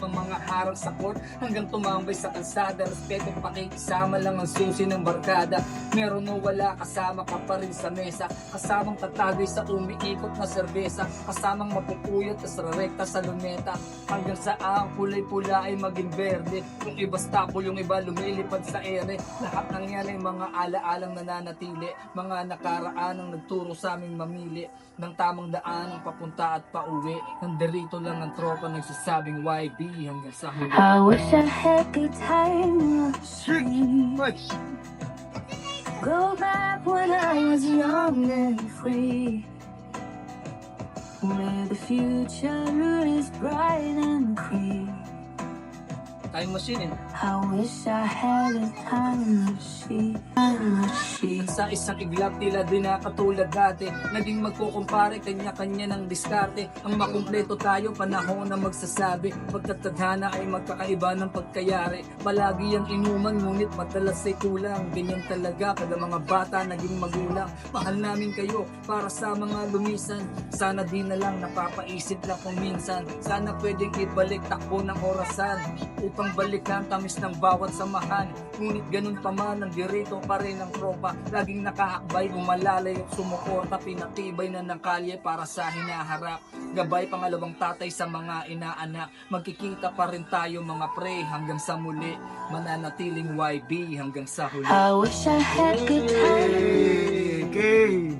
ang mga harang sa court hanggang tumambay sa kalsada. Respeto pakikisama lang ang susi ng barkada. Meron o wala, kasama ka pa rin sa mesa. Kasamang tatagay sa umiikot na serbesa. Kasamang mapupuyot at rekta sa luneta. Hanggang sa ang kulay pula ay maging berde. Yung iba stable, yung iba lumilipad sa ere. Lahat ng yan ay mga alaalang nananatili. Mga nakaraan ang nagturo sa aming mamili ng tamang daan ang papunta at pauwi. Nandirito lang ang tropa nagsasabing YB hanggang sa huli. I wish I had good time machine. Go back when I was young and free, where the future is bright and clear. Time machine eh. I wish I had a time machine. Sa isang iglap tila din na katulad dati. Naging magkukumpare, kanya-kanya ng diskarte. Ang makumpleto tayo, panahon na magsasabi. Pagkatadhana ay magkakaiba ng pagkayari. Palagi ang inuman, ngunit madalas ay kulang. Ganyan talaga kada mga bata naging magulang. Mahal namin kayo para sa mga lumisan. Sana di na lang napapaisip lang kung minsan. Sana pwedeng ibalik takbo ng orasan upang balikan tamis ng bawat samahan. Ngunit ganun pa man, nandirito pa rin ang tropa. Laging nakahakbay, umalalay at sumuporta. Pinatibay na ng kalye para sa hinaharap. Gabay pangalawang tatay sa mga inaanak. Magkikita pa rin tayo mga pre hanggang sa muli. Mananatiling YB hanggang sa huli. I wish I had good time. Okay.